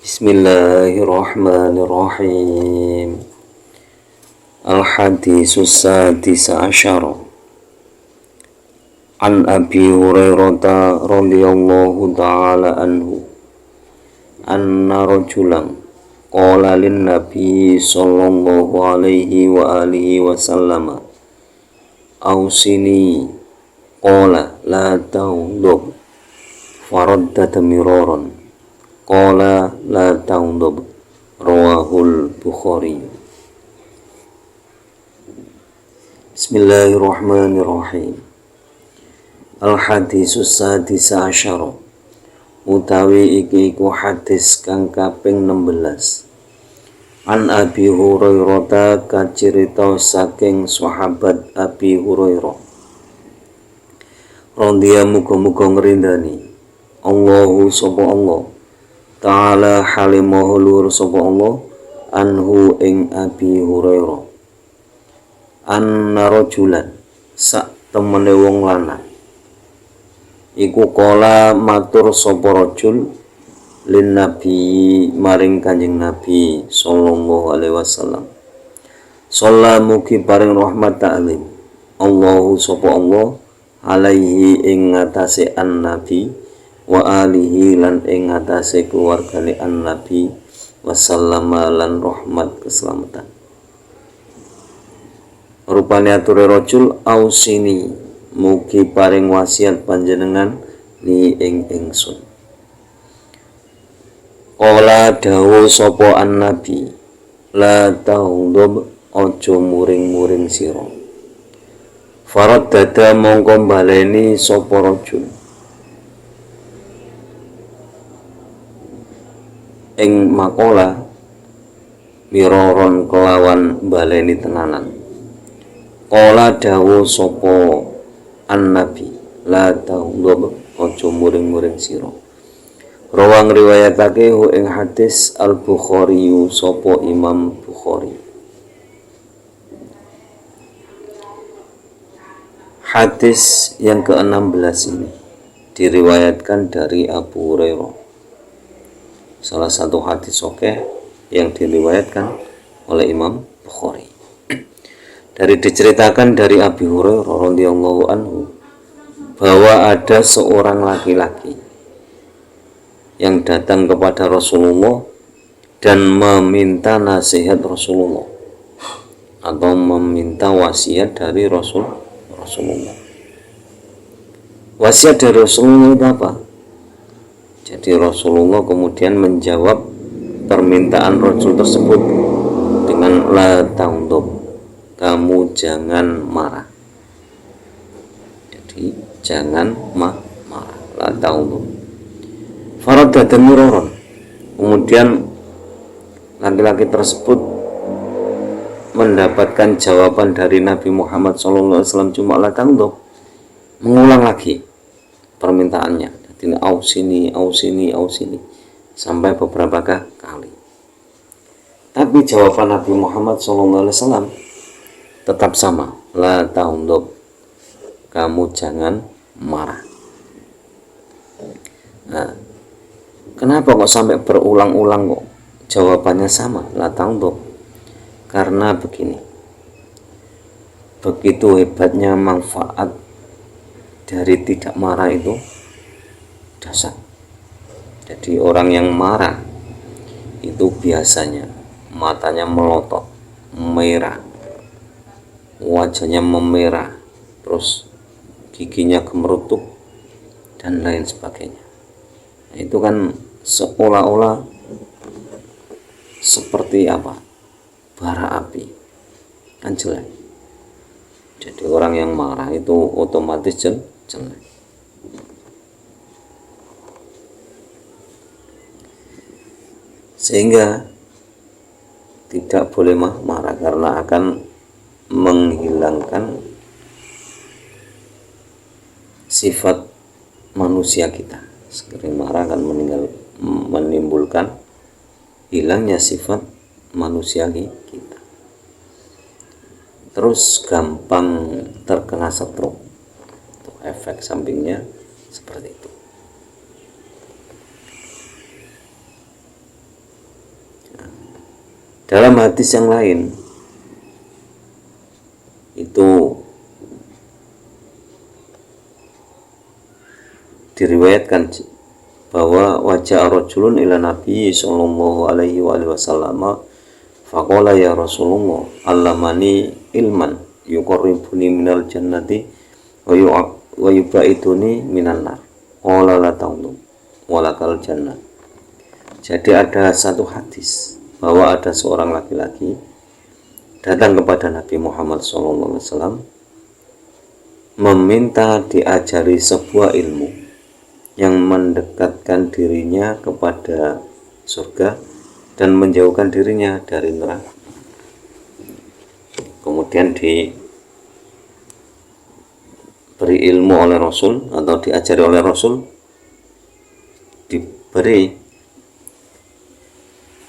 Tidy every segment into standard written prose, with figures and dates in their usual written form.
Bismillahirrahmanirrahim. Al-Haditsus Sadis Asyara An Abi Hurairah radhiyallahu ta'ala anhu anna rajulan qala lin nabi sallallahu alaihi wa alihi wa sallama ausini qala la taghdab faraddada miraran qala la taghdab rawahul Bukhari. Bismillahirrahmanirrahim. Al-Haditsus Sadis Asyara utawi iki iku hadis kang kaping 16. An Abi Hurairah kacirita saking sahabat Abi Hurairah radhiyallahu muga-muga ngrindani Allahu sapa Allah ta'ala halimahu luhur sapa Allah anhu ing Abi Hurairah anna rajulan sak temene wong lanang iku kala matur sapa rajul lin nabi maring Kanjeng Nabi sallallahu alaihi wasallam sallamuki paring rahmat ta'lim Allahu sapa Allah alaihi ing ngatasé an nabi wa alihi lan ing ngatasé keluargane an nabi wasallama lan rahmat keselamatan. Rupane ature rajul ausini mugi paring wasiat panjenengan li ing ingsun. Qala dawuh sapa an-nabi la taghdab aja muring-muring sira. Faraddada mongko baleni sapa rajul ing makola miraron kelawan baleni tenanan. Qala dawuh sapa an-nabi la taghdab aja muring-muring sira. Rawang riwayatake hu ing hadis Al-Bukhari sapa Imam Bukhari. Hadis yang ke-16 ini diriwayatkan dari Abu Hurairah. Salah satu hadis sahih yang diriwayatkan oleh Imam Bukhari. Dari diceritakan dari Abi Hurairah radhiyallahu anhu bahwa ada seorang laki-laki yang datang kepada Rasulullah dan meminta nasihat Rasulullah atau meminta wasiat dari Rasulullah. Wasiat dari Rasulullah itu apa? Jadi Rasulullah kemudian menjawab permintaan Rasul tersebut dengan la taghdab, kamu jangan marah. Jadi jangan marah, la taghdab. Faraddada miraran. Kemudian laki-laki tersebut mendapatkan jawaban dari Nabi Muhammad SAW cuma la taghdab, mengulang lagi permintaannya. Jadi ausini sampai beberapa kali. Tapi jawaban Nabi Muhammad SAW tetap sama, la taghdab, kamu jangan marah. Nah, kenapa kok sampai berulang-ulang kok jawabannya sama, la taghdab? Karena begini, begitu hebatnya manfaat dari tidak marah itu dasar. Jadi orang yang marah itu biasanya matanya melotot, merah, wajahnya memerah, terus giginya gemerutuk dan lain sebagainya. Nah, itu kan seolah-olah seperti apa? Bara api, kan jelek. Jadi orang yang marah itu otomatis jelek. Sehingga tidak boleh marah karena akan menghilangkan sifat manusia kita. Sekali marah akan menimbulkan hilangnya sifat manusia kita. Terus gampang terkena stroke. Efek sampingnya seperti itu. Dalam hadis yang lain itu diriwayatkan bahwa wajah rajulun ila Nabi sallallahu alaihi wasallam faqala ya Rasulullah allamani ilman yuqarribuni minal jannati wa yubaiduni minan nar qala la ta'lam walakal jannah. Jadi ada satu hadis bahwa ada seorang laki-laki datang kepada Nabi Muhammad SAW meminta diajari sebuah ilmu yang mendekatkan dirinya kepada surga dan menjauhkan dirinya dari neraka. Kemudian diberi ilmu oleh Rasul atau diajari oleh Rasul, diberi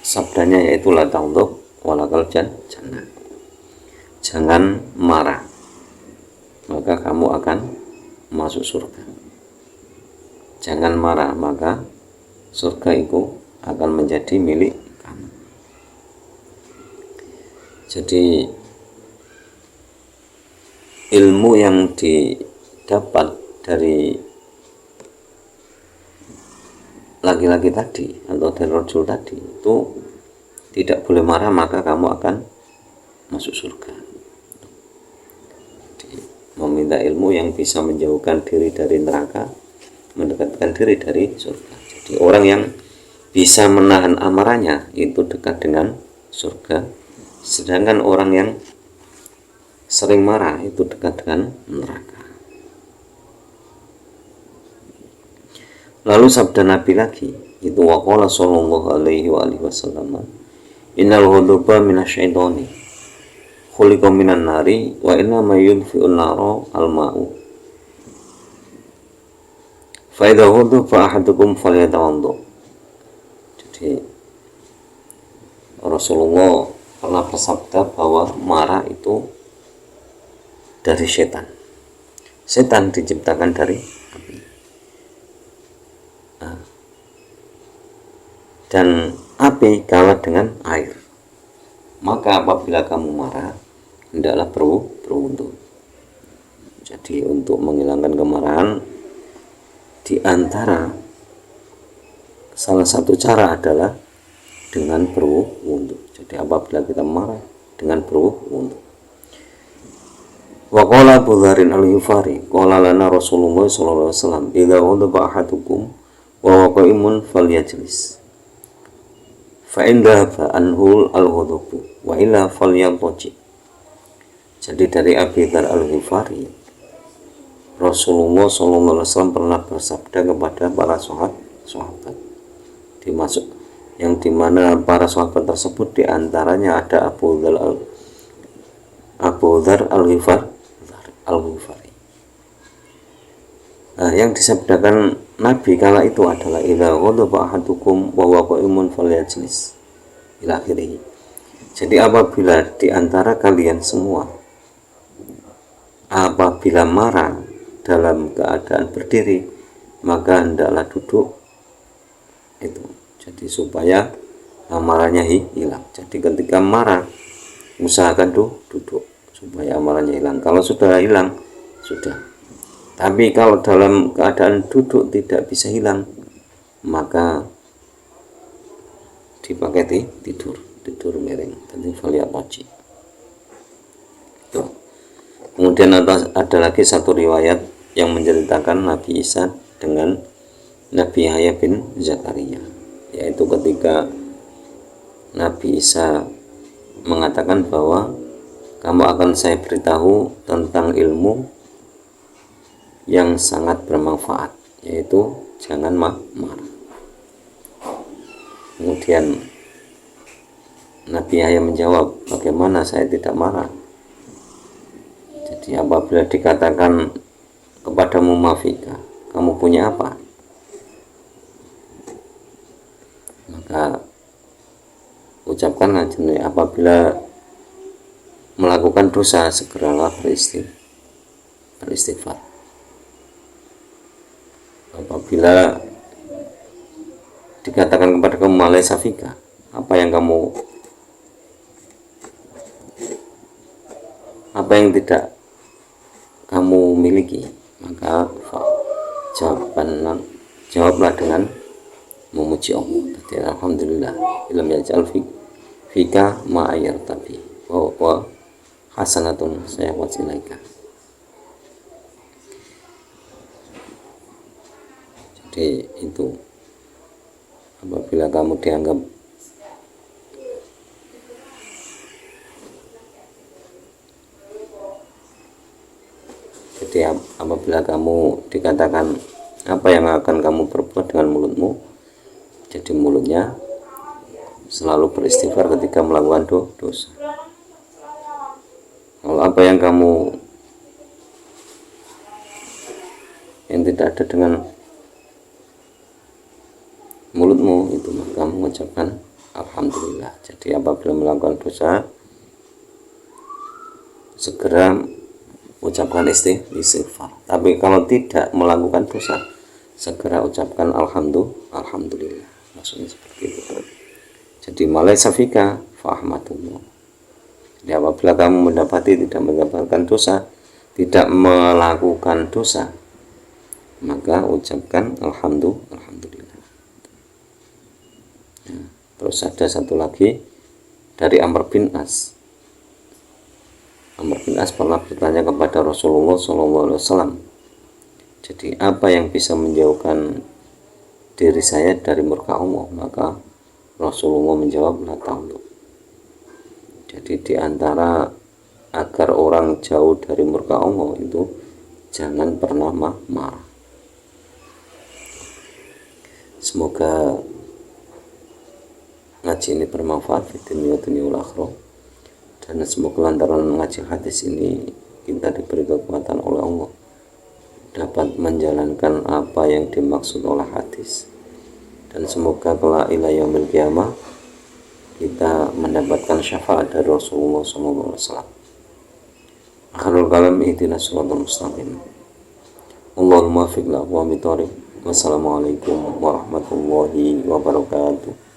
sabdanya yaitu la taghdab walakal jannah. Jangan marah, maka kamu akan masuk surga. Jangan marah, maka surga itu akan menjadi milik kamu. Jadi ilmu yang didapat dari laki-laki tadi atau dari rajul tadi itu tidak boleh marah, maka kamu akan masuk surga. Jadi, meminta ilmu yang bisa menjauhkan diri dari neraka, mendekatkan diri dari surga. Jadi orang yang bisa menahan amarahnya itu dekat dengan surga, sedangkan orang yang sering marah itu dekat dengan neraka. Lalu sabda Nabi lagi itu waqala sallallahu alaihi wasallam innal ghadaba minasyaitani khuliqa minan nari wa inna ma yudfi'un nara al-ma'u fa idza ghadaba ahadukum falyatawadda. Jadi Rasulullah pernah bersabda bahwa marah itu dari setan. Setan diciptakan dari api. Dan api kalah dengan air. Maka apabila kamu marah, hendaklah berwudu. Jadi untuk menghilangkan kemarahan, di antara salah satu cara adalah dengan berwudu. Jadi apabila kita marah, dengan berwudu. Wa qala Abu Dzar al-Ghifari qala lana Rasulullah sallallahu alaihi wasallam idza ghadaba ahadukum wa huwa qa'imun falyajlis fa in dhahaba anhu al-ghadabu wa illa falyadji. Jadi dari Abu Dzar al-Ghifari, Rasulullah sallallahu alaihi wasallam pernah bersabda kepada para sahabat, dimasuk yang dimana para sahabat tersebut diantaranya ada Abu Dzar al-Ghifari. Nah, yang disabdakan Nabi kala itu adalah idza ghadaba ahadukum wa huwa qa'imun falyajlis ila akhirih. Jadi apabila di antara kalian semua apabila marah dalam keadaan berdiri, maka hendaklah duduk. Itu jadi supaya amarahnya hilang. Jadi ketika marah usahakan duduk supaya amarahnya hilang. Kalau sudah hilang, sudah. Tapi kalau dalam keadaan duduk tidak bisa hilang, maka dipakai tidur miring. Tadi faliat wajib. Kemudian ada lagi satu riwayat yang menceritakan Nabi Isa dengan Nabi Yahya bin Zakaria, yaitu ketika Nabi Isa mengatakan bahwa kamu akan saya beritahu tentang ilmu yang sangat bermanfaat, yaitu jangan marah. Kemudian Nabi Yahya menjawab, bagaimana saya tidak marah? Jadi apabila dikatakan kepadamu mafika, kamu punya apa? Maka ucapkanlah apabila melakukan dosa segeralah beristighfar. Apabila dikatakan kepada kamu malai safika, apa yang kamu apa yang tidak kamu miliki, maka jawablah dengan memuji Allah. Jadi alhamdulillah ilam yaj'al fika ma ayartabi wa hasanatun saya wasilaika. Jadi itu, apabila kamu dianggap apabila kamu dikatakan apa yang akan kamu perbuat dengan mulutmu, jadi mulutnya selalu beristighfar ketika melakukan dosa. Kalau apa yang tidak ada dengan mulutmu itu, maka mengucapkan alhamdulillah. Jadi apabila melakukan dosa, segera ucapkan istighfar. Tapi kalau tidak melakukan dosa, segera ucapkan alhamdulillah. Maksudnya seperti itu. Jadi malaisa fika fahmatullah. Jadi apabila kamu tidak mendapatkan dosa, tidak melakukan dosa, maka ucapkan alhamdulillah. Nah, terus ada satu lagi dari Amr bin As. Amr bin As pernah bertanya kepada Rasulullah SAW, jadi apa yang bisa menjauhkan diri saya dari murka Allah? Maka Rasulullah menjawab, la taghdab. Jadi diantara agar orang jauh dari murka Allah itu jangan pernah marah. Semoga ngaji ini bermanfaat di dunia wal akhirah. Dan semoga lantaran mengaji hadis ini kita diberi kekuatan oleh Allah dapat menjalankan apa yang dimaksud oleh hadis, dan semoga kelak ila yaumil qiyamah kita mendapatkan syafaat dari Rasulullah SAW. Akhirul kalam ihdinas siratal mustaqim. Allahumma fiqna wa mitariq. Wassalamualaikum warahmatullahi wabarakatuh.